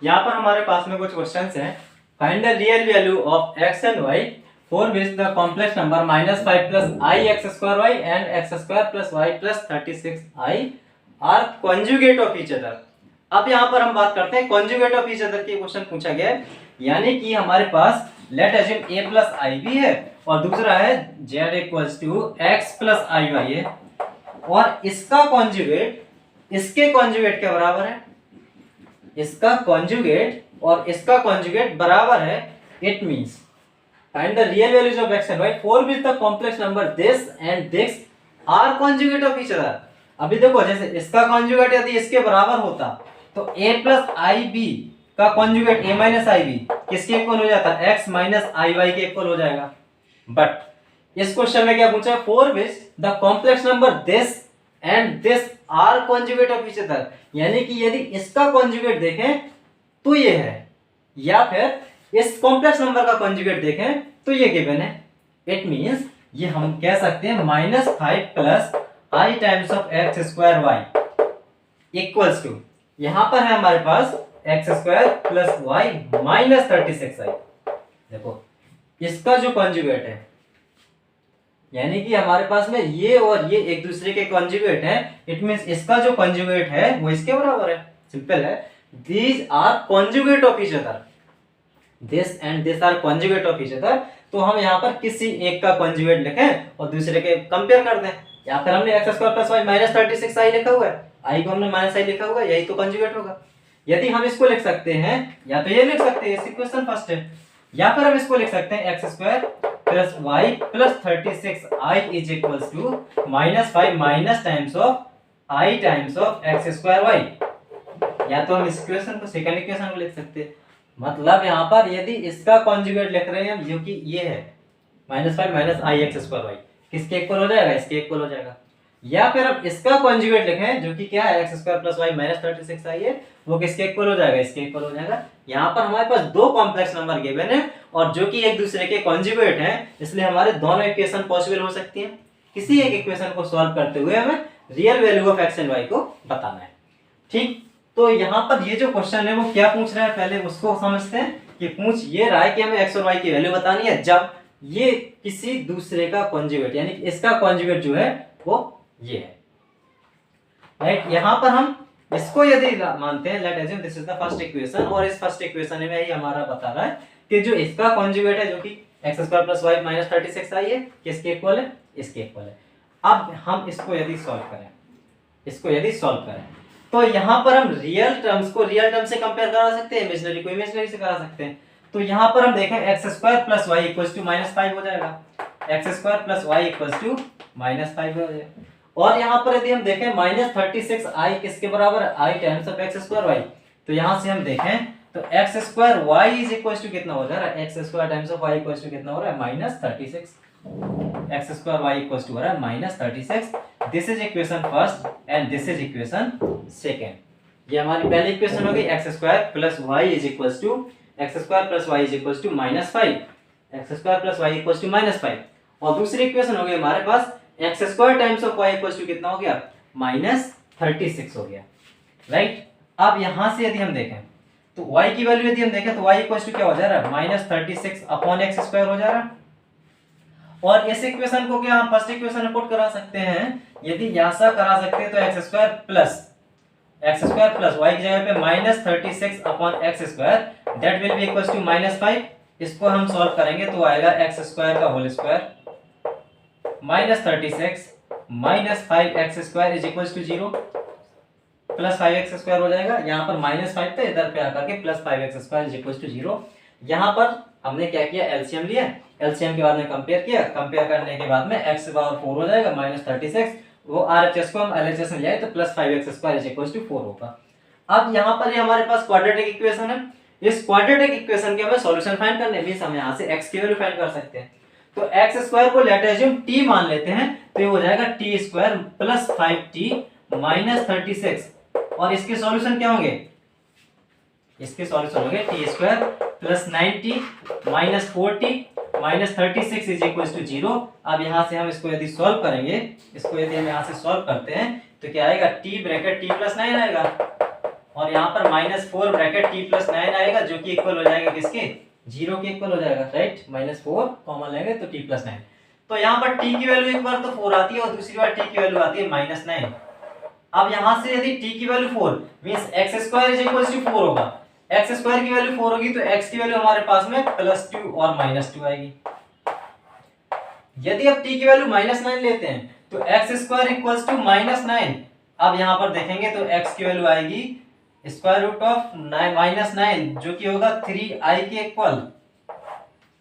यहाँ पर हमारे पास में कुछ क्वेश्चंस हैं। Find the real value of x and y for which the complex number -5 plus i x square y and x square plus y plus 36i are conjugate of each other. अब यहाँ पर हम बात करते हैं conjugate of each other की। Question पूछा गया है, यानी कि हमारे पास let assume a plus i भी है और दूसरा है z equals to x plus i Y है, और इसका कॉन्जुगेट इसके कॉन्जुगेट के बराबर है। इसका कॉन्जुगेट और इसका कॉन्जुगेट बराबर है। It means find the real values of x and y for which the complex number this and this are conjugate of each other. अभी देखो, जैसे इसका कॉन्जुगेट यदि इसके बराबर होता तो a प्लस आई बी का conjugate a minus i b किसके इक्वल हो जाता? x माइनस आई वाई के इक्वल हो जाएगा। बट इस क्वेश्चन में क्या पूछा? For which the complex number this and this are conjugate of each other, यानी कि यदि इसका कॉन्जुगेट देखें तो ये है, या फिर इस कॉम्प्लेक्स नंबर का कॉन्जुगेट देखें तो ये गिवन है। इट मींस ये हम कह सकते हैं -5 plus i times of x square y equals to, यहां पर है हमारे पास x square plus y minus 36i। देखो इसका जो कॉन्जुगेट है, यानी कि हमारे पास में ये और ये एक दूसरे के कॉन्जुगेट हैं। इट मींस इसका जो कॉन्जुगेट है वो इसके बराबर है। सिंपल है, these are conjugate of each other, this and this are conjugate of each other. तो हम यहाँ पर किसी एक का कॉन्जुगेट लिखें और दूसरे के कंपेयर कर दें। या फिर हमने x square plus y minus 36i लिखा हुआ है, आई को हमने माइनस आई लिखा हुआ है, यही तो कॉन्जुगेट होगा। यदि हम इसको लिख सकते हैं, या तो ये लिख सकते हैं, इस इक्वेशन फर्स्ट है, या फिर हम इसको लिख सकते हैं x square plus y plus 36i is equals to -5 minus times of i times of x square y. या तो हम इस इक्वेशन को सेकंड इक्वेशन को लिख सकते हैं। मतलब यहाँ पर यदि इसका कॉन्जुगेट लिख रहे हैं हम, जो कि ये है -5 माइनस आई एक्स स्क्वायर वाई, किसके इक्वल हो जाएगा? इसके इक्वल हो जाएगा। या फिर अब इसका कॉन्जुगेट लिखें, जो कि क्या है x square plus y minus 36i है, वो किसके इक्वल हो जाएगा? इसके इक्वल हो जाएगा। यहाँ पर हमारे पास दो कॉम्प्लेक्स नंबर गिवन है और जो कि एक दूसरे के कॉन्जुगेट हैं, इसलिए हमारे दोनों इक्वेशन पॉसिबल हो सकती हैं। किसी एक इक्वेशन को सॉल्व करते हुए हमें real value of x and y को बताना है। ठीक, तो यहाँ पर ये जो क्वेश्चन है वो क्या पूछ रहा है, पहले उसको समझते हैं। कि पूछ ये रहा है कि हमें एक्स और वाई की वैल्यू बतानी है जब ये किसी दूसरे का कॉन्जुगेट, यानी इसका कॉन्जुगेट जो है वो ये है। राइट, यहाँ पर हम इसको यदि मानते हैं, late assume this is the first equation, और इस फर्स्ट इक्वेशन में ही हमारा बता रहा है कि जो इसका कॉन्जुगेट है, जो कि x square plus y minus 36i है, किसके इक्वल है? इसके इक्वल है। अब हम इसको यदि सॉल्व करें, तो यहाँ पर हम रियल टर्म्स को रियल टर्म से कंपेयर करा सकते हैं, इमेजिनरी को इमेजिनरी से करा सकते हैं। तो यहाँ पर हम देखें x square plus y equals to -5 हो जाएगा, x square plus y equals to -5 हो जाएगा। और यहाँ पर यदि हम देखें -36i किसके बराबर है? I times of x square y. तो यहाँ से हम देखें तो x square y is equals to कितना हो जा रहा है? X square times of y equals to कितना हो रहा है? -36। X square y equals to हो रहा है -36। This is equation first and this is equation second. ये हमारी पहली इक्वेशन होगी, x square plus y is equals to x square plus y is equals to -5, x square plus y equals to -5। और दूसरी equation होगी हमारे पास x square times of y equals to कितना हो गया? -36 हो गया। राइट, अब यहां से यदि हम देखें तो y की वैल्यू यदि हम देखें तो y इक्वल्स टू क्या हो जा रहा है? -36 अपॉन एक्स स्क्वायर हो जा रहा है। और इस इक्वेशन को क्या हम फर्स्ट इक्वेशन में पुट करा सकते हैं? यदि ऐसा करा सकते हैं तो एक्स स्क्वायर प्लस वाई की जगह पे -36 upon x square that will be equals to -5। इसको हम सॉल्व करेंगे तो आएगा एक्स स्क्वायर का whole square -36 -5 x square is equals to 0 plus 5 x square हो जाएगा। यहाँ पर -5 था, इधर पे आकर के plus 5 x square is equals to 0। यहाँ पर हमने क्या किया? एलसीएम लिया, एलसीएम के बाद में कंपेयर किया, कंपेयर करने के बाद में x पावर 4 हो जाएगा -36, वो आरएचएस को हम एलएचएस में ले आए तो plus 5x square is equals to 4 होगा। अब यहाँ पर ये हमारे पास क्वाड्रेटिक इक्वेशन है। इस क्वाड्रेटिक इक्वेशन के हमें सॉल्यूशन फाइंड करने, मींस हम यहाँ से x की वैल्यू फाइंड कर सकते हैं। तो एक्स स्क्वायर को लेट अज्यूम t मान लेते हैं, तो ये हो जाएगा t square plus 5t minus 36। और इसके सॉल्यूशन क्या होंगे? इसके सॉल्यूशन होंगे t square plus 90 minus 40 minus 36 is equal to 0। अब यहाँ से हम इसको यदि सॉल्व करेंगे, इसको यदि हम यहाँ से सॉल्व करते हैं तो क्या आएगा? t ब्रैकेट t प्लस 9 आएगा। और यहाँ पर -4 ब्रैकेट t + 9 आएगा जो कि इक्वल हो जाएगा किसके, 0 के इक्वल हो जाएगा, राइट। -4 कॉमन लेंगे तो t + 9। तो यहाँ पर t की वैल्यू एक बार तो 4 आती है और दूसरी बार t की वैल्यू आती है -9। अब यहाँ से यदि t की वैल्यू 4 मींस x² = 4 होगा, x² की वैल्यू 4 होगी तो x की वैल्यू हमारे पास में +2 और -2 आएगी। यदि आप t की वैल्यू -9 लेते हैं तो x² = -9। अब यहाँ पर देखेंगे तो x की वैल्यू आएगी (9) जो कि होगा 3i के इक्वल,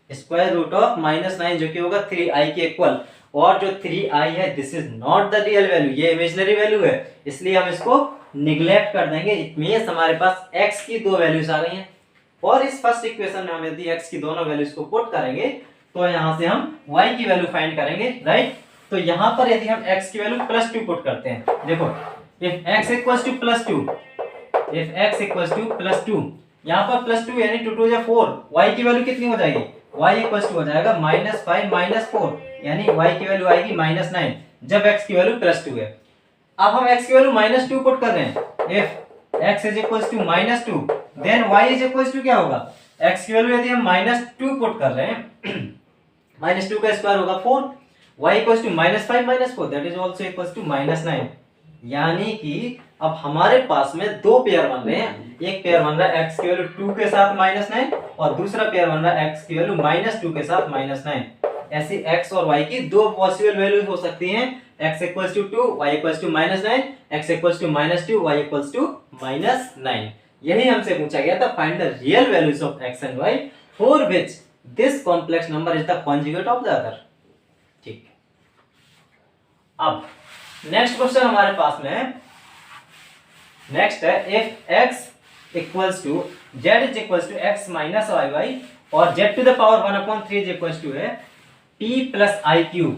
(9) जो कि होगा 3i के इक्वल। और जो 3i है this is not the real value, ये इमेजिनरी वैल्यू है, इसलिए हम इसको निगलेक्ट कर देंगे। इट मींस हमारे पास x की दो वैल्यूज आ गई हैं और इस फर्स्ट इक्वेशन में हम यदि x की दोनों वैल्यूज को पुट करेंगे तो यहाँ से हम y की वैल्यू फाइंड करेंगे, राइट। तो यहाँ पर यदि हम x की वैल्यू +2 पुट करते हैं, देखो if x = +2, यहाँ पर +2 यानी 2 2 या 4, y की वैल्यू कितनी हो जाएगी, y = हो जाएगा -5 - 4 यानी y की वैल्यू आएगी -9 जब x की वैल्यू +2 है। अब हम x की वैल्यू -2 पुट कर रहे हैं, if x = -2 देन y = क्या होगा, x की वैल्यू यदि हम -2 पुट कर रहे हैं -2 का स्क्वायर होगा 4, y = -5 - 4 that is also equals to -9। यानी कि अब हमारे पास में दो पेयर बन रहे हैं, एक पेयर बन रहा है x की वैल्यू 2 के साथ -9 और दूसरा पेयर बन रहा है x की वैल्यू -2 के साथ -9। ऐसी x और y की दो पॉसिबल वैल्यूज हो सकती हैं, x = 2 y = -9, x = -2 y = -9। यही हमसे पूछा गया था, find the real values of x and y for which this complex number is the conjugate of the other. ठीक, अब नेक्स्ट क्वेश्चन हमारे पास में है, नेक्स्ट है if x = z = x - yy और z to the power 1/3 = है p + i³,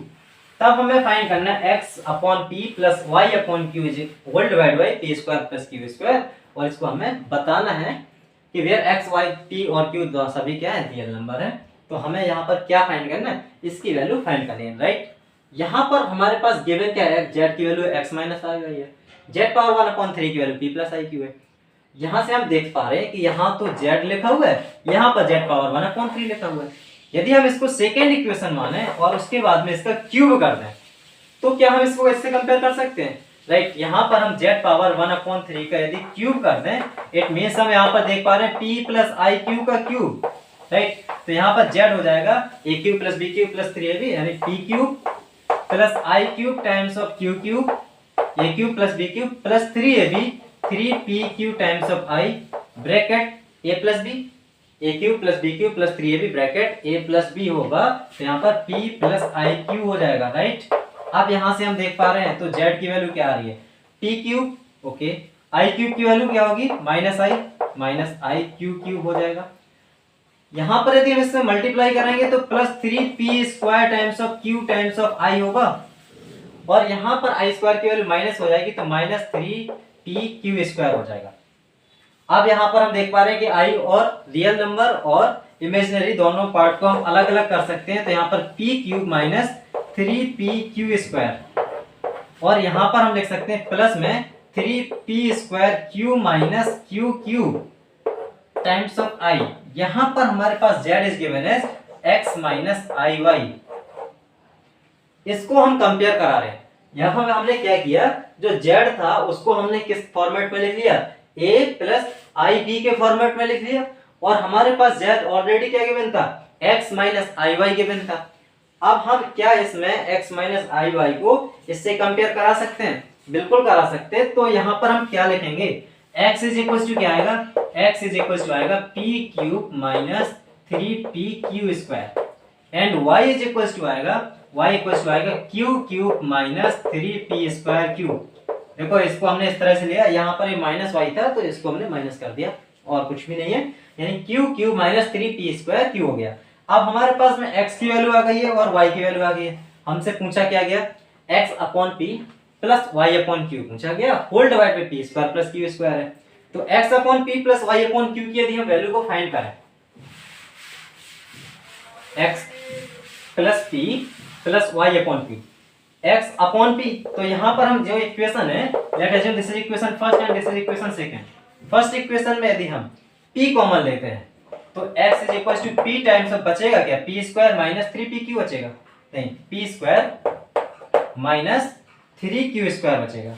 तब हमें फाइंड करना है x/p + y/q whole divide bye p² + q²। और इसको हमें बताना है कि वेयर x, y, p और q सभी क्या है, रियल नंबर है। तो हमें यहाँ पर क्या फाइंड करना है, इसकी वैल्यू फाइंड करनी है, राइट। यहाँ पर हमारे पास गिवन क्या है, z की वैल्यू x - i है, z पावर 1/3 की वैल्यू p + iq है। यहाँ से हम देख पा रहे हैं कि यहाँ तो z लिखा हुआ है, यहाँ पर z पावर 1/3 लिखा हुआ है। यदि हम इसको सेकेंड इक्वेशन माने और उसके बाद में इसका क्यूब कर दें तो क्या हम इसको इससे कंपेयर कर सकते हैं, राइट। यहाँ पर हम z पावर 1/3 का यदि क्यूब कर दें, इट मींस हम यहाँ पर देख पा रहे हैं p + iq का क्यूब, राइट। तो यहाँ पर z हो जाएगा a³ + b³ + 3ab यानी p³ + i³ times of q³ a³ + b³ + 3ab 3p³ times of i bracket a + b, a³ + b³ + 3ab bracket a + b होगा। तो यहाँ पर p + iq हो जाएगा, राइट। अब यहाँ से हम देख पा रहे हैं तो z की वैल्यू क्या आ रही है, p³, ओके, i³ की वैल्यू क्या होगी, -i iq³ हो जाएगा। यहाँ पर यदि हम इससे मल्टीप्लाई करेंगे तो +3p² times of q times of i होगा और यहाँ पर i² की वैल्यू माइनस हो जाएगी तो -3pq² हो जाएगा। अब यहाँ पर हम देख पा रहे हैं कि i और रियल नंबर और इमेजिनरी दोनों पार्ट को हम अलग अलग कर सकते हैं। तो यहाँ पर p³ - 3pq² और यहाँ पर हम लिख सकते हैं प्लस में 3p² q - q³ times of i। यहाँ पर हमारे पास z is given as x - iy। इसको हम कंपेयर करा रहे हैं। यहाँ पर हमने क्या किया, जो z था उसको हमने किस फॉर्मेट में लिख लिया, a + ib के फॉर्मेट में लिख लिया और हमारे पास z ऑलरेडी क्या गिवन था, x - iy गिवन था। अब हम क्या इसमें x - iy को इससे कंपेयर करा सकते हैं, बिल्कुल करा सकते हैं। तो यहाँ पर हम क्या लिखेंगे, x = क्या आएगा, x = आएगा p³ - 3pq² एंड y आएगा q³ - 3p²q। देखो इसको हमने इस तरह से लिया, यहाँ पर ये -y था तो इसको हमने माइनस कर दिया और कुछ भी नहीं है, यानी q³ - 3p²q हो गया। अब हमारे पास में x की वैल्यू आ गई है और y की वैल्यू आ गई है। हमसे पूछा क्या गया, x/p + y/q पूछा गया, whole divide bye p² + q² है। तो x/p + y/q की यदि हम वैल्यू को फाइंड करें, x + p + y/q, x/p, तो यहाँ पर हम जो इक्वेशन है, let assume this is equation first and this is equation second. First equation में यदि हम p कॉमन लेते हैं तो x is equal to p times of बचेगा क्या, p स्क्वायर माइनस 3p बचेगा, नहीं p square minus 3q square बचेगा।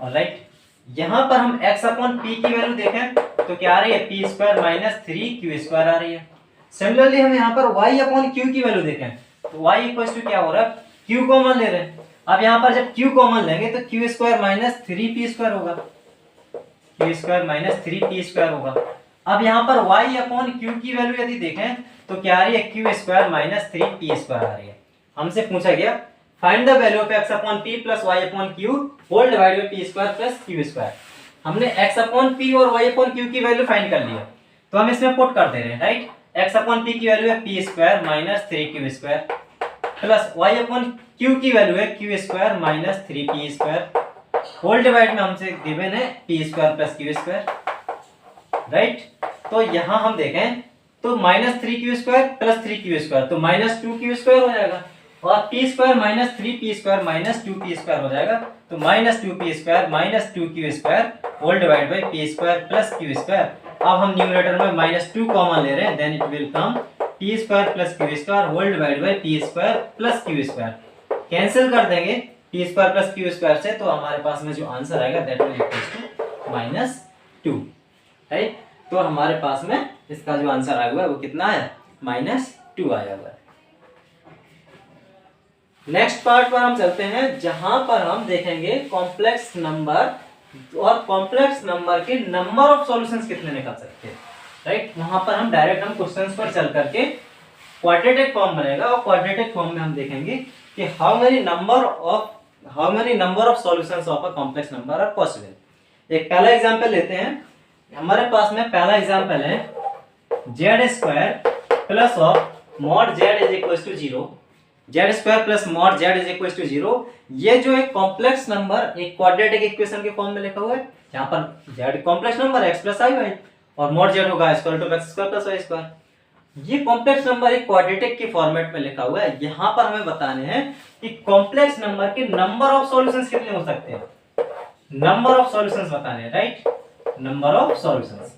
ऑलराइट, यहां पर हम x अपॉन p की वैल्यू देखें तो क्या आ रही है, p square minus 3q square आ रही है। सिमिलरली हम यहाँ पर y अपॉन q की वैल्यू देखें तो y इक्वल टू क्या हो रहा है, q कॉमन ले रहे हैं। अब यहाँ पर जब q कॉमन लेंगे तो q square minus 3p square होगा, q square minus 3p square होगा। अब यहाँ पर y अपॉन q की वैल्यू यदि देखें तो क्या आ रही है, q square minus 3p square आ रही है। हमसे पूछा गया find the value of x upon p plus y upon q whole divide by p square plus q square. हमने x अपॉन p और y अपॉन q की वैल्यू फाइंड कर लिया, तो हम इसमें पुट कर दे रहे हैं, राइट। x अपॉन p की वैल्यू है p square minus 3q square plus y upon q की वैल्यू है q square minus 3p square whole divide में हमसे गिवन है p square plus q square, right. तो यहाँ हम देखें तो minus 3q square plus 3q square तो माइनस 2q स्क्वायर हो जाएगा और p square minus 3p square minus 2p square हो जाएगा, तो minus 2p square minus 2q square whole divide by p square plus q square. अब हम numerator में माइनस 2 कॉमन ले रहे हैं, then it will come p square plus q square whole divide by p square plus q square. Cancel कर देंगे p square plus q square से, तो हमारे पास में जो आंसर आएगा that will equal to minus 2, right. तो हमारे पास में इसका जो आंसर आया हुआ है वो कितना है, माइनस 2 आया हुआ है। नेक्स्ट पार्ट पर हम चलते हैं जहां पर हम देखेंगे कॉम्प्लेक्स नंबर और कॉम्प्लेक्स नंबर के नंबर ऑफ सॉल्यूशंस कितने निकाल सकते हैं, राइट। वहां पर हम डायरेक्ट हम क्वेश्चंस पर चल करके क्वाड्रेटिक फॉर्म बनेगा और क्वाड्रेटिक फॉर्म में हम देखेंगे कि how many number of solutions of a complex number are possible. एक पहला एग्जांपल लेते हैं, हमारे पास में पहला एग्जांपल है z square plus of mod z is equal to 0, z square plus mod z is equal to 0। ये जो एक कॉम्प्लेक्स नंबर एक क्वाड्रेटिक इक्वेशन के फॉर्म में लिखा हुआ है, जहां पर z complex number x plus i y और मॉड z होगा square root of x square plus y square. ये कॉम्प्लेक्स नंबर एक क्वाड्रेटिक के फॉर्मेट में लिखा हुआ है। यहां पर हमें बताने हैं कि कॉम्प्लेक्स नंबर के नंबर ऑफ सॉल्यूशंस कितने हो सकते हैं, नंबर ऑफ सॉल्यूशंस बताने हैं, right. Number of solutions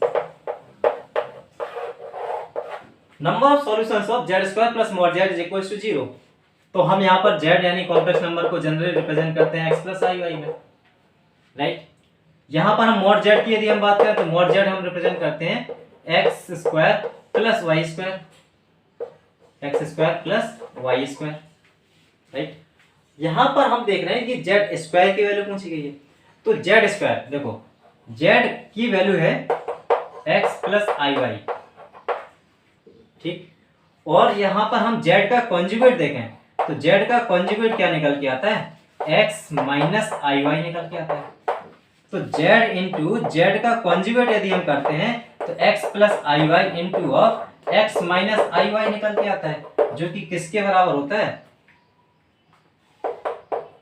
of z square plus mod z is equal to 0। तो हम यहाँ पर z यानी कॉम्प्लेक्स नंबर को जनरली रिप्रेजेंट करते हैं x प्लस आई वाई में, राइट। यहाँ पर हम मॉड z की यदि हम बात करें तो मॉड z हम रिप्रेजेंट करते हैं x square plus y square, x square plus y square, right. यहाँ पर हम देख रहे हैं कि z स्क्वायर की वैल्यू पूछी गई है, तो z स्क्वायर देखो z की वैल्यू है x प्लस आई वाई, ठीक। और यहाँ पर हम z का कॉन्जुगेट देखें तो z का कॉन्जुगेट क्या निकल के आता है, x माइनस आई वाई निकल के आता है। तो z इंटू जेड का कॉन्जुगेट यदि हम करते हैं तो x plus i y into of x minus i y निकल के आता है, जो कि किसके बराबर होता है,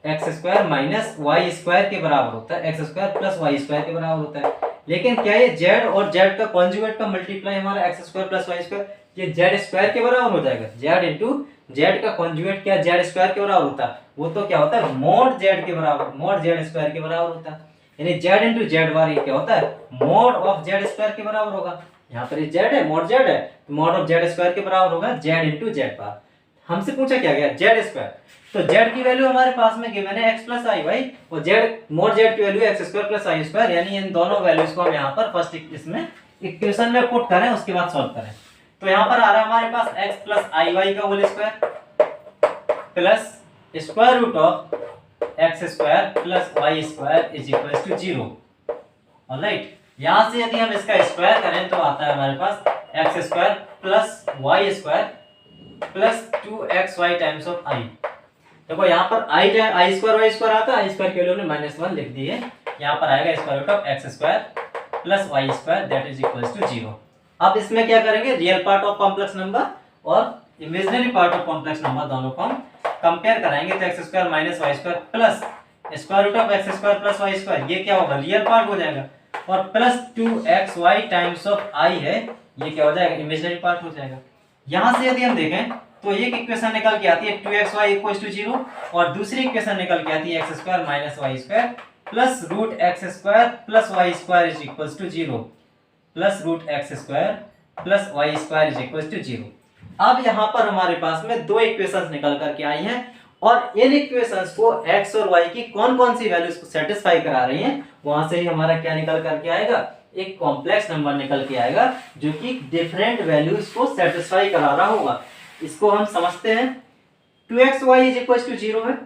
x square minus y square के बराबर होता है, x square plus y square के बराबर होता है। लेकिन क्या ये z और z का कॉन्जुगेट का मल्टीप्लाई हमारा x square plus y square ये z स्क्वायर के बराबर हो जाएगा। z इंटू जेड का कॉन्जुगेट क्या z स्क्वायर के बराबर होता है, वो तो क्या होता है मॉड z के बराबर, मॉड z स्क्वायर के बराबर होता है। यानी z इंटू जेड बार ये क्या होता है, मॉड ऑफ z स्क्वायर के बराबर होगा। यहाँ पर ये z है, मॉड z है, तो मॉड ऑफ z स्क्वायर के बराबर होगा z इंटू जेड बार। हमसे पूछा क्या गया, z स्क्वायर, तो z की वैल्यू हमारे पास में गिवन है x प्लस आई वाई और z मॉड z की value x square plus i square, यानी इन दोनों वैल्यूज को हम यहाँ पर फर्स्ट इसमें इक्वेशन में पुट करें उसके बाद सॉल्व करें। तो यहाँ पर आ रहा है हमारे पास x प्लस आई वाई का whole square plus square root of x square plus y square is equal to 0। Alright, यहाँ से यदि हम इसका स्क्वायर करें तो आता है हमारे पास x square plus y square plus 2xy times of i। देखो यहाँ पर आई स्क्वायर वाई स्क्वायर आता है, आई स्क्वायर की वैल्यू हमने -1 लिख दी है, यहाँ पर आएगा square root of x square plus y square that is equal to 0। अब इसमें क्या करेंगे, real part of complex number और imaginary part of complex number दोनों को हम कंपेयर कराएंगे। तो x square minus y square plus square root of x square plus y square, ये क्या होगा रियल पार्ट हो जाएगा, और plus 2xy times of i है, ये क्या हो जाएगा इमेजिनरी पार्ट हो जाएगा। यहाँ से यदि हम देखें तो एक इक्वेशन निकल के आती है 2xy इक्वल्स टू 0 और दूसरी इक्वेशन निकल के आती है x square minus y square plus root x square plus y square is equal to 0, plus root x square plus y square is equal to 0। अब यहाँ पर हमारे पास में दो इक्वेशंस निकल करके आई हैं और इन इक्वेशंस को x और y की कौन कौन सी वैल्यूज को सेटिस्फाई करा रही हैं, वहां से ही हमारा क्या निकल करके आएगा, एक कॉम्प्लेक्स नंबर निकल के आएगा जो कि डिफरेंट वैल्यूज को सेटिस्फाई करा रहा होगा। इसको हम समझते हैं 2xy इज इक्वल टू 0 है,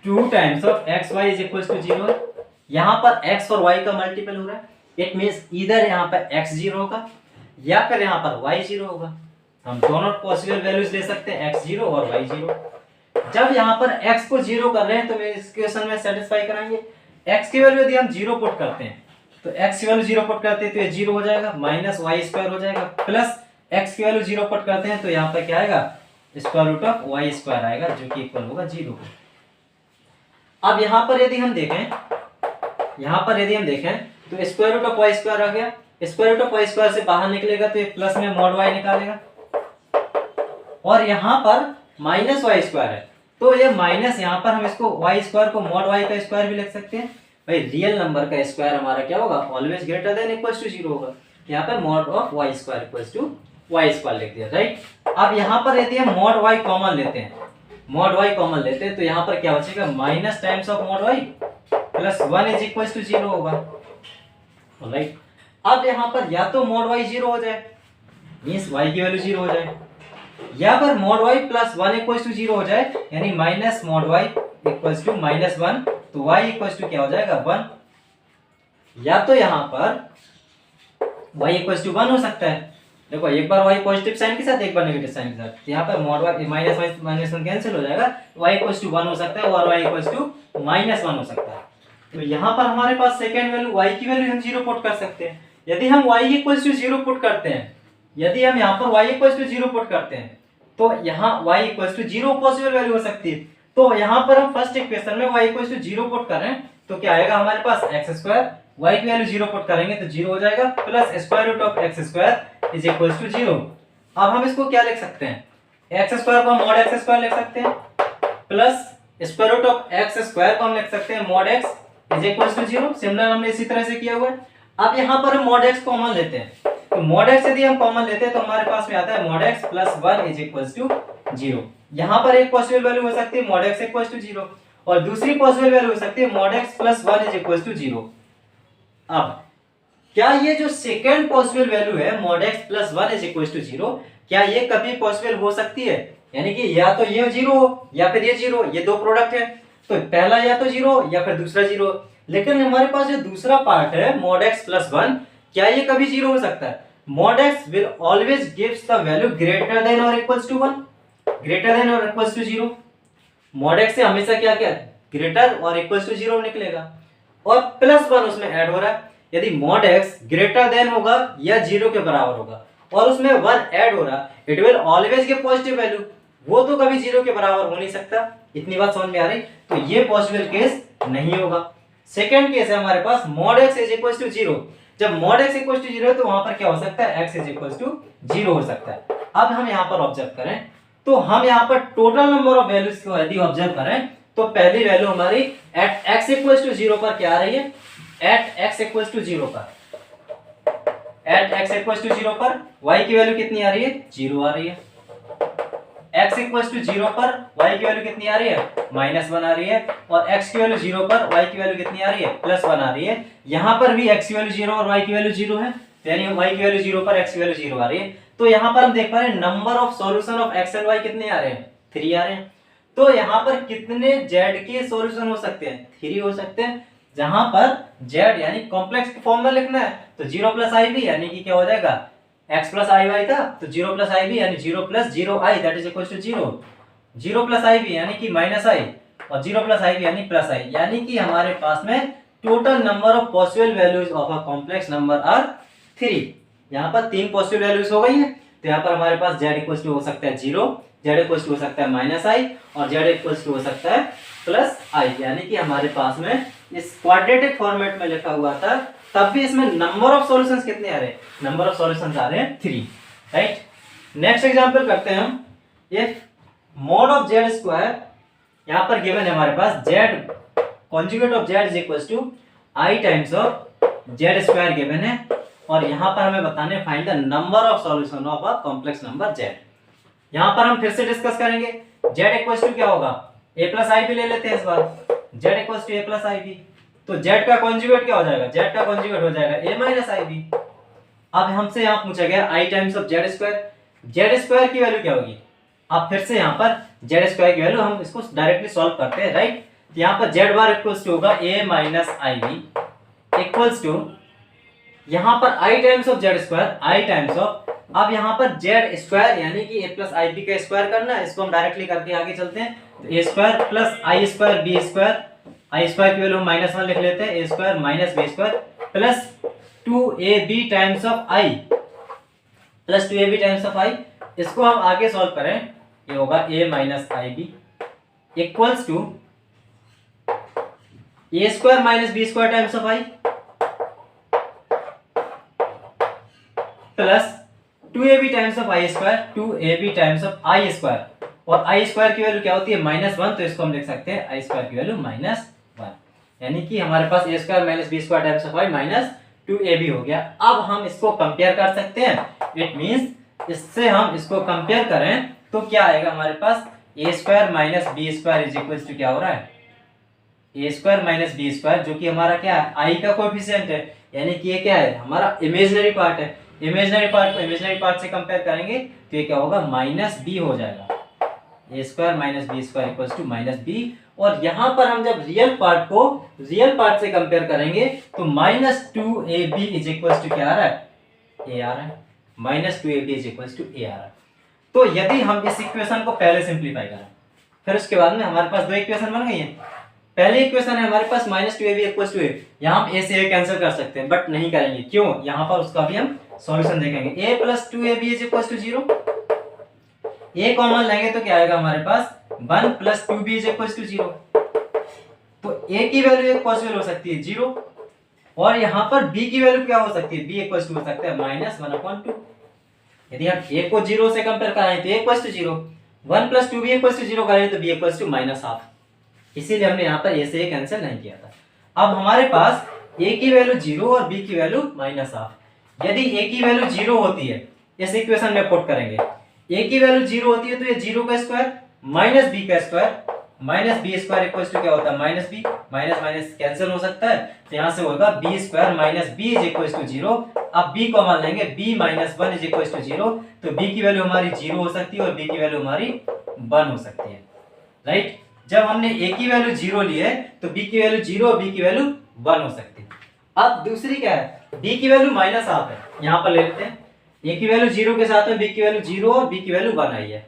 2 times of xy is equal to 0 है। यहाँ पर x और y का मल्टीपल हो रहा है, इट मींस इधर यहाँ पर x 0 होगा या फिर यहाँ पर y 0 होगा। हम दोनों पॉसिबल वैल्यूज ले सकते हैं, x 0 और y 0। जब यहाँ पर x को 0 कर रहे हैं तो इस इक्वेशन में सेटिस्फाई कराएंगे। x की वैल्यू यदि हम 0 पुट करते हैं तो x की वैल्यू 0 पुट करते हैं तो ये 0 हो जाएगा, माइनस वाई स्क्वायर हो जाएगा, प्लस x की वैल्यू 0 पुट करते हैं तो यहाँ पर क्या आएगा, square root of y square आएगा जो कि इक्वल होगा 0 को। अब यहाँ पर यदि हम देखें तो square root of y square आ गया, square root of y square से बाहर निकलेगा तो ये प्लस में मॉड वाई निकालेगा और यहाँ पर माइनस वाई स्क्वायर है तो ये माइनस, यहाँ पर हम इसको वाई स्क्वायर को मॉड वाई का स्क्वायर भी लिख सकते हैं। भाई रियल नंबर का स्क्वायर हमारा क्या होगा, always greater than equals to 0 होगा। यहाँ पर mod of y square equals to y square लिख दिया, राइट। अब यहाँ पर यदि हम मॉड वाई कॉमन लेते हैं तो यहाँ पर क्या बचेगा, minus times of mod y plus 1 is equals to 0 होगा, राइट। अब यहाँ पर या तो मॉड वाई 0 हो जाए, मींस वाई की वैल्यू 0 हो जाए, या पर mod y plus 1 equals to 0 हो जाए, यानी minus mod y equals to minus 1, तो वाई इक्वल्स टू क्या हो जाएगा 1। या तो यहाँ पर वाई इक्वल्स टू 1 हो सकता है, देखो एक बार वाई पॉजिटिव साइन के साथ एक बार नेगेटिव साइन के साथ, यहाँ पर mod y minus minus 1 cancel हो जाएगा, वाई इक्वल्स टू 1 हो सकता है और वाई इक्वल्स टू माइनस 1 हो सकता है। तो यहाँ पर हमारे पास सेकेंड वैल्यू वाई की वैल्यू हम 0 पुट कर सकते हैं। यदि हम y इक्वल्स टू 0 पुट करते हैं, यदि हम यहाँ पर y इक्वल्स टू 0 पुट करते हैं तो यहाँ y equals to 0 possible value हो सकती है। तो यहाँ पर हम फर्स्ट इक्वेशन में y इक्वल्स टू 0 पुट करें तो क्या आएगा हमारे पास x स्क्वायर, y की वैल्यू 0 पुट करेंगे तो 0 हो जाएगा, plus square root of x square is equals to 0। अब हम इसको क्या लिख सकते हैं, x स्क्वायर को हम मॉड x स्क्वायर लिख सकते हैं, plus square root of x square को हम लिख सकते हैं mod x is equals to 0। Similar हमने इसी तरह से किया हुआ है। अब यहाँ पर हम मॉड x कॉमन लेते हैं, तो मॉड x यदि हम कॉमन लेते हैं तो हमारे पास में आता है mod x plus 1 is equals to 0। यहाँ पर एक पॉसिबल वैल्यू हो सकती है मॉड x इक्वल्स टू 0 और दूसरी पॉसिबल वैल्यू हो सकती है mod x plus 1 is equals to 0। अब क्या ये जो सेकेंड पॉसिबल वैल्यू है mod x plus 1 is equals to 0, क्या ये कभी पॉसिबल हो सकती है, यानी कि या तो ये 0 हो या फिर ये 0, ये दो प्रोडक्ट है, तो पहला या तो 0 या फिर दूसरा 0। लेकिन हमारे पास जो दूसरा पार्ट है मॉड x प्लस 1, क्या ये कभी 0 हो सकता है, mod x will always gives the value greater than or equals to 1, greater than or equals to 0। mod x से हमेशा क्या क्या ग्रेटर और इक्वल्स टू 0 निकलेगा और प्लस 1 उसमें ऐड हो रहा है। यदि mod x ग्रेटर देन होगा या 0 के बराबर होगा और उसमें 1 ऐड हो रहा, it will always give positive value, वो तो कभी 0 के बराबर हो नहीं सकता। इतनी बात समझ में आ रही, तो ये पॉसिबल केस नहीं होगा। सेकेंड केस है हमारे पास mod x is equals to 0। जब mod x इक्वल्स टू 0 है तो वहां पर क्या हो सकता है, x इज इक्वल्स टू 0 हो सकता है। अब हम यहाँ पर ऑब्जर्व करें तो हम यहाँ पर टोटल नंबर ऑफ वैल्यूज को यदि ऑब्जर्व करें तो पहली वैल्यू हमारी एट x इक्वल्स टू 0 पर क्या आ रही है, एट x इक्वल्स टू 0 पर, एट x इक्वल्स टू 0 पर y की वैल्यू कितनी आ रही है, 0 आ रही है। x इक्वल्स टू 0 पर y की वैल्यू कितनी आ रही है, -1 आ रही है, और x की वैल्यू 0 पर y की वैल्यू कितनी आ रही है, +1 आ रही है। यहाँ पर भी x की वैल्यू 0 और y की वैल्यू 0 है, यानी y की वैल्यू 0 पर x की वैल्यू 0 आ रही है। तो यहाँ पर हम देख पा रहे हैं number of solution of x and y कितने आ रहे हैं, 3 आ रहे हैं। तो यहाँ पर कितने z के सॉल्यूशन हो सकते हैं, 3 हो सकते हैं। जहां पर z यानी कॉम्प्लेक्स फॉर्म में लिखना है तो 0 + ib यानी कि क्या हो जाएगा, x + iy था तो 0 + ib यानी 0 + 0i that is equal to 0, 0 + ib यानी कि -i और 0 + ib यानी +i, यानी कि हमारे पास में total number of possible values of a complex number are 3। यहाँ पर 3 पॉसिबल वैल्यूज हो गई हैं, तो यहाँ पर हमारे पास z इक्वल टू हो सकता है 0, z इक्वल टू हो सकता है -i और z इक्वल टू हो सकता है +i, यानी कि हमारे पास में इस क्वाड्रेटिक फॉर्मेट में लिखा हुआ था तब भी इसमें नंबर ऑफ सॉल्यूशंस कितने आ रहे हैं, नंबर ऑफ सॉल्यूशंस आ रहे हैं 3, राइट। नेक्स्ट एग्जांपल करते हैं हम, if mod of z square, यहाँ पर गिवन है हमारे पास z conjugate of z is equal to i times of z square given है, और यहाँ पर हमें बताने find the number of solution of a complex number z. यहाँ पर हम फिर से डिस्कस करेंगे जेड इक्वल टू क्या होगा, ए प्लस आई बी ले लेते हैं इस बार, z equal to a plus i b, तो जेड का कॉन्जुगेट क्या हो जाएगा, जेड का कॉन्जुगेट हो जाएगा ए माइनस आई बी। अब हमसे यहाँ पूछा गया आई टाइम्स ऑफ जेड स्क्वायर की वैल्यू क्या होगी। अब फिर से यहाँ पर जेड स्क्वायर की वैल्यू हम इसको डायरेक्टली सॉल्व करते हैं, राइट। यहाँ पर जेड बार इक्वल्स टू होगा a minus i B equals to यहाँ पर i times of z square, i times of, अब यहाँ पर जेड स्क्वायर यानी कि ए प्लस आई बी का स्क्वायर करना है, इसको हम डायरेक्टली करके आगे चलते हैं। तो A square plus i square B square, i square की वैल्यू हम -1 लिख लेते हैं, A square minus B square plus 2ab times of i, plus 2ab times of i. इसको हम आगे सॉल्व करें, ये होगा a minus i B equals to A square minus B square times of i plus 2ab times of i square, 2ab times of i square, और i square की value क्या होती है -1, तो इसको हम लिख सकते हैं आई स्क्वायर की वैल्यू -1, यानी कि हमारे पास a square minus B square times of i minus 2ab हो गया। अब हम इसको कंपेयर कर सकते हैं, इट मींस इससे हम इसको कंपेयर करें तो क्या आएगा हमारे पास, A square minus B square is equal to क्या हो रहा है, A square minus B square, जो कि हमारा क्या है, आई का कोएफिशिएंट है, यानी कि ये क्या है, हमारा इमेजिनरी पार्ट है। इमेजिनरी पार्ट को इमेजिनरी पार्ट से कंपेयर करेंगे तो ये क्या होगा, माइनस बी हो जाएगा, A square minus B square equal to minus B. और यहाँ पर हम जब रियल पार्ट को रियल पार्ट से कंपेयर करेंगे तो -2ab इज इक्वल टू क्या आ रहा है, ए आ रहा है, -2ab इज इक्वल टू ए आ रहा है। तो यदि हम इस इक्वेशन को पहले सिंप्लीफाई करें, फिर उसके बाद में हमारे पास दो इक्वेशन बन गई हैं। पहली इक्वेशन है हमारे पास -2ab इक्वल टू ए, यहाँ हम a से a कैंसिल कर सकते हैं, बट नहीं करेंगे, क्यों, यहाँ पर उसका भी हम सॉल्यूशन देखेंगे। a plus 2ab is equal to 0, a common लेंगे तो क्या आएगा हमारे पास, 1 plus 2b is equal to 0, तो a की वैल्यू एक पॉसिबल हो सकती है 0, और यहाँ पर b की वैल्यू क्या हो सकती है, b इक्वल टू हो सकता है -1/2। यदि हम a को 0 से कंपेयर कराएं तो a equal to 0, 1 plus 2b equal to 0 करें तो b इक्वल टू -1/2, इसीलिए हमने यहाँ पर a से a कैंसिल नहीं किया था। अब हमारे पास a की वैल्यू 0 और b की वैल्यू -1/2, यदि a की वैल्यू 0 होती है, इस इक्वेशन में पुट करेंगे, a की वैल्यू 0 होती है तो ये 0 का स्क्वायर माइनस b का square, minus B square equal to क्या होता है, minus b, minus minus cancel हो सकता है, तो यहाँ से होगा b square minus b is equal to 0। अब b कॉमन लेंगे, b minus 1 is equal to 0, तो b की वैल्यू हमारी 0 हो सकती है और b की वैल्यू हमारी 1 हो सकती है, राइट। जब हमने a की वैल्यू 0 ली है तो b की वैल्यू 0 और b की वैल्यू 1 हो सकती है। अब दूसरी क्या है, b की वैल्यू -1/2 है, यहाँ पर ले लेते हैं, a की वैल्यू 0 के साथ में b की वैल्यू 0 और b की वैल्यू 1 आई है।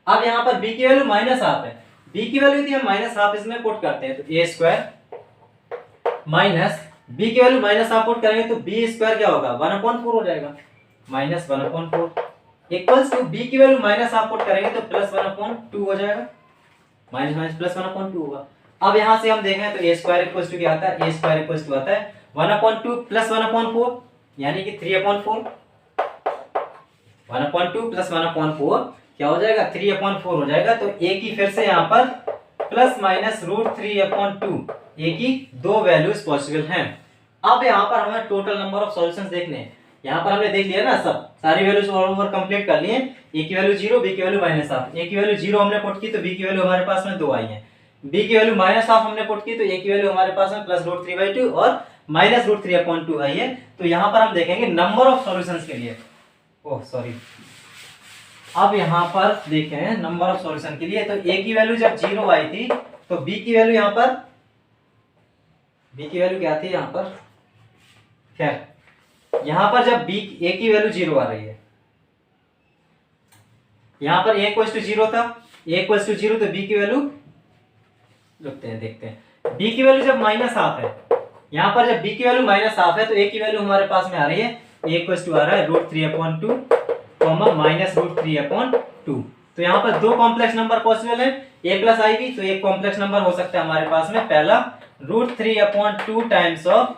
अब यहाँ पर b की वैल्यू -1/2 है, b की वैल्यू यदि हम -1/2 इसमें पुट करते हैं तो a स्क्वायर माइनस b की वैल्यू -1/2 पुट करेंगे तो b स्क्वायर क्या होगा, 1/4 हो जाएगा, -1/4 इक्वल्स टू b की वैल्यू -1/2 पुट करेंगे तो +1/2 हो जाएगा, माइनस माइनस +1/2 होगा। अब यहाँ से हम देखें तो a स्क्वायर इक्वल्स टू क्या आता है, a स्क्वायर इक्वल्स टू आता है 1/2 प्लस 1/4, यानी कि 3/4, 1/2 प्लस 1/4 क्या हो जाएगा, 3/4 हो जाएगा। तो a की फिर से यहाँ पर प्लस माइनस √3/2, a की दो वैल्यूज पॉसिबल हैं। अब यहाँ पर हमें टोटल नंबर ऑफ सॉल्यूशंस देखने हैं। यहाँ पर हमने देख लिया ना, सब सारी वैल्यूज ओवर कंप्लीट कर लिए। a की वैल्यू 0, b की वैल्यू -1/2, a की वैल्यू 0 हमने पुट की तो b की वैल्यू हमारे पास में 2 आई है, b की वैल्यू -1/2 हमने पुट की तो a की वैल्यू हमारे पास में +√3/2 और -√3/2 आई है। तो यहाँ पर हम देखेंगे नंबर ऑफ सॉल्यूशंस के लिए, ओह सॉरी, अब यहाँ पर देखें नंबर ऑफ सॉल्यूशन के लिए, तो a की वैल्यू जब 0 आई थी तो b की वैल्यू यहाँ पर, b की वैल्यू क्या थी यहाँ पर, खैर यहाँ पर जब a की वैल्यू 0 आ रही है, यहाँ पर a इक्वल्स टू 0 था, a इक्वल्स टू 0 तो b की वैल्यू रुकते हैं देखते हैं, b की वैल्यू जब -1/2 है, यहाँ पर जब b की वैल्यू -1/2 है तो a की वैल्यू हमारे पास में आ रही है, a इक्वल्स टू आ रहा है √3/2 -√3/2। तो यहाँ पर दो कॉम्प्लेक्स नंबर पॉसिबल है, a प्लस आई बी, तो एक कॉम्प्लेक्स नंबर हो सकता है हमारे पास में, पहला √3/2 times of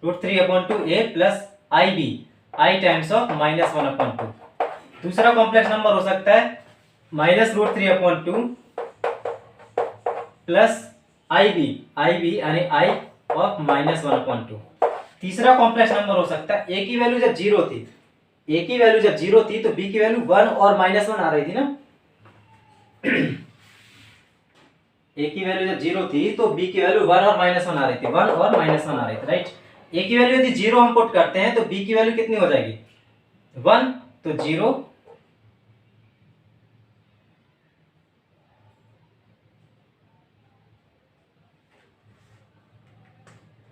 √3/2 a plus i b, i times of -1/2। दूसरा कॉम्प्लेक्स नंबर हो सकता है -√3/2 प्लस आई बी यानी आई ऑफ -1/2। तीसरा कॉम्प्लेक्स नंबर हो सकता है, ए की वैल्यू जब जीरो थी, ए की वैल्यू जब जीरो थी तो बी की वैल्यू 1 और -1 आ रही थी ना। ए की वैल्यू जब जीरो थी तो बी की वैल्यू 1 और -1 आ रही थी, 1 और -1 आ रही थी, राइट। ए की वैल्यू यदि जीरो हम पुट करते हैं तो बी की वैल्यू कितनी हो जाएगी, 1 तो जीरो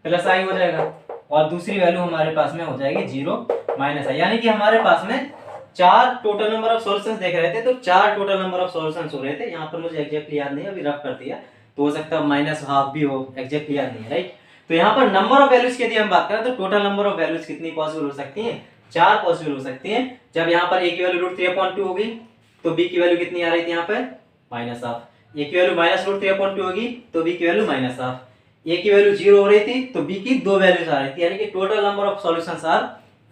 प्लस आई हो जाएगा, और दूसरी वैल्यू हमारे पास में हो जाएगी 0 माइनस आई। यानी कि हमारे पास में चार टोटल नंबर ऑफ सॉल्यूशंस देख रहे थे, तो चार टोटल नंबर ऑफ सॉल्यूशंस हो रहे थे। यहाँ पर मुझे एग्जैक्टली याद नहीं है, अभी रफ कर दिया, तो हो सकता है -1/2 भी हो, एग्जैक्टली याद नहीं है, राइट। तो यहाँ पर नंबर ऑफ वैल्यूज की यदि हम बात करें तो टोटल नंबर ऑफ वैल्यूज कितनी पॉसिबल हो सकती है, चार पॉसिबल हो सकती है। जब यहाँ पर ए की वैल्यू √3/2 होगी तो बी की वैल्यू कितनी आ रही थी यहाँ पर -1/2। ए की वैल्यू -√3/2 होगी तो बी की वैल्यू -1/2। ए की वैल्यू 0 हो रही थी तो बी की दो वैल्यूज आ रही थी, यानी कि total number of solutions are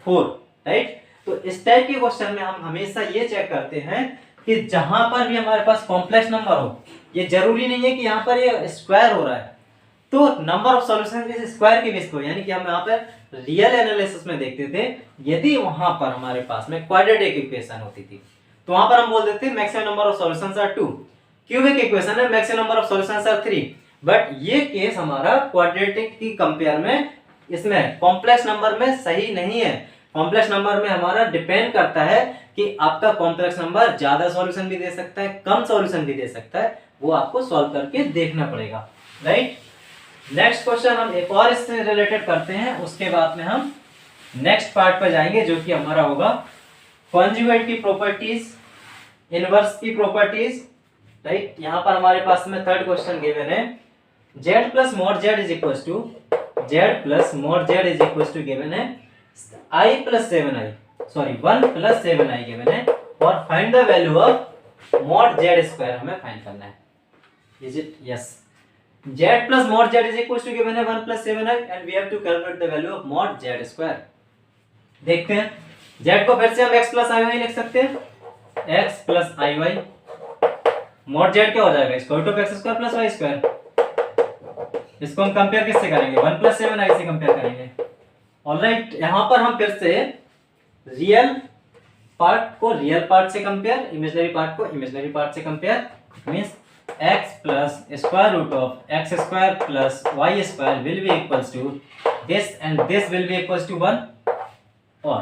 4, right. तो इस टाइप के क्वेश्चन में हम हमेशा ये चेक करते हैं कि जहां पर भी हमारे पास कॉम्प्लेक्स नंबर हो, ये जरूरी नहीं है कि यहाँ पर ये स्क्वायर हो रहा है, तो नंबर ऑफ सॉल्यूशन इस स्क्वायर के बेस पे, यानी कि हम यहाँ पर रियल एनालिसिस में देखते थे, यदि वहां पर हमारे पास में क्वाड्रेटिक इक्वेशन होती थी तो वहां पर हम बोल देते maximum number of solutions are 2, cubic equation है maximum number of solutions are 3। But ये केस हमारा क्वाड्रेटिक की कंपेयर में इसमें कॉम्प्लेक्स नंबर में सही नहीं है। कॉम्प्लेक्स नंबर में हमारा डिपेंड करता है कि आपका कॉम्प्लेक्स नंबर ज्यादा सॉल्यूशन भी दे सकता है, कम सॉल्यूशन भी दे सकता है, वो आपको सॉल्व करके देखना पड़ेगा, राइट। नेक्स्ट क्वेश्चन हम एक और इससे रिलेटेड करते हैं, उसके बाद में हम नेक्स्ट पार्ट पर जाएंगे जो कि हमारा होगा कॉन्जुगेट की प्रॉपर्टीज, इनवर्स की प्रॉपर्टीज, राइट। यहाँ पर हमारे पास में थर्ड क्वेश्चन गिवन है, z plus mod z is equals to given है I plus 7i, sorry 1 plus 7i given है, और find the value of mod z square हमें फाइंड करना है। Is it yes, z plus mod z is equals to given है 1 plus 7i and we have to calculate the value of mod z square. देखते हैं, z को फिर से हम x plus iy लिख सकते हैं, x plus iy, mod z क्या हो जाएगा, square root of x square plus y square. इसको हम कंपेयर किससे करेंगे, 1 plus 7i से कंपेयर करेंगे, ऑलराइट। यहाँ पर हम फिर से रियल पार्ट को रियल पार्ट से कंपेयर, इमेजिनरी पार्ट को इमेजिनरी पार्ट से compare, means x plus square root of x square plus y square will be equals to this and this will be equals to 1, और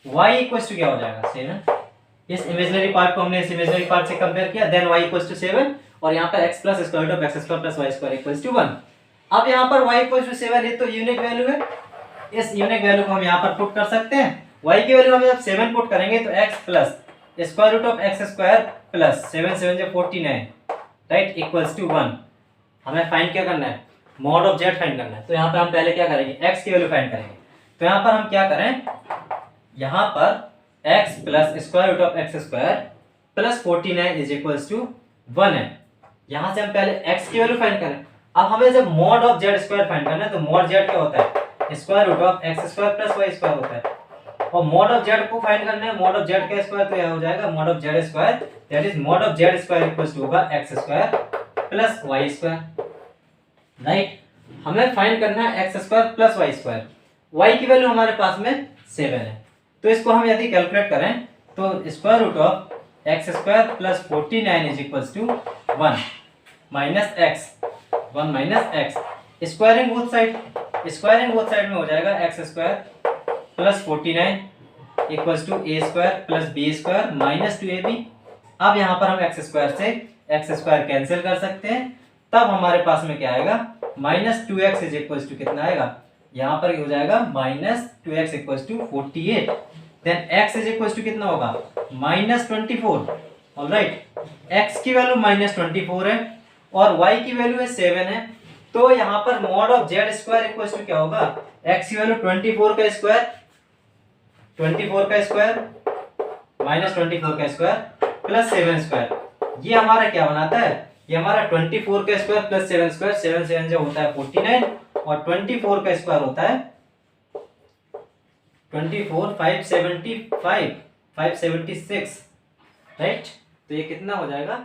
y equals to क्या हो जाएगा 7। इस imaginary part को हमने इस इमेजिनरी पार्ट से कंपेयर किया, देन y इक्वल्स टू 7, और यहाँ पर x plus square root of x square plus y square equals to 1। अब यहाँ पर y इक्वल्स टू 7 है तो यूनिक वैल्यू है, इस यूनिक वैल्यू को हम यहाँ पर पुट कर सकते हैं। y की वैल्यू हम जब 7 पुट करेंगे तो x plus square root of x square plus 7 7 जो 49, राइट, इक्वल्स टू 1। हमें फाइंड क्या करना है, मॉड ऑफ z फाइंड करना है। तो यहाँ पर हम पहले क्या करेंगे, x की वैल्यू फाइंड करेंगे। तो यहाँ पर हम क्या करें, यहाँ पर x plus square root of x square plus 49 is equals to 1 है। यहाँ से हम पहले x की वैल्यू फाइंड करें। अब हमें जब mod of z square find करना है तो मॉड z क्या होता है, square root of x square plus y square होता है, और मॉड ऑफ z को फाइंड करना है, मॉड ऑफ z का स्क्वायर तो यह हो जाएगा mod of z square, that is mod of z square equals to होगा x square plus y square, right. हमें फाइंड करना है x square plus y square, y की वैल्यू हमारे पास में 7 है, तो इसको हम यदि कैलकुलेट करें तो square root of x square plus 49 is equals to 1 minus x, 1 minus x, squaring both side में हो जाएगा x square plus 49 equals to a square plus b square minus 2ab। अब यहाँ पर हम x स्क्वायर से x स्क्वायर कैंसिल कर सकते हैं, तब हमारे पास में क्या आएगा, minus 2x is equals to कितना आएगा, यहाँ पर हो जाएगा minus 2x equals to 48, then x is equals to कितना होगा, माइनस 24, ऑलराइट। x की वैल्यू माइनस 24 है और y की वैल्यू है 7 है, तो यहाँ पर mod of z square equals to क्या होगा, x की वैल्यू 24 का स्क्वायर माइनस 24 का स्क्वायर प्लस 7 स्क्वायर, ये हमारा क्या बनाता है, ये हमारा 24 का स्क्वायर प्लस 7 स्क्वायर, 7 7 जो होता है 49, और 24 का स्क्वायर होता है 24 575 576, राइट। तो ये कितना हो जाएगा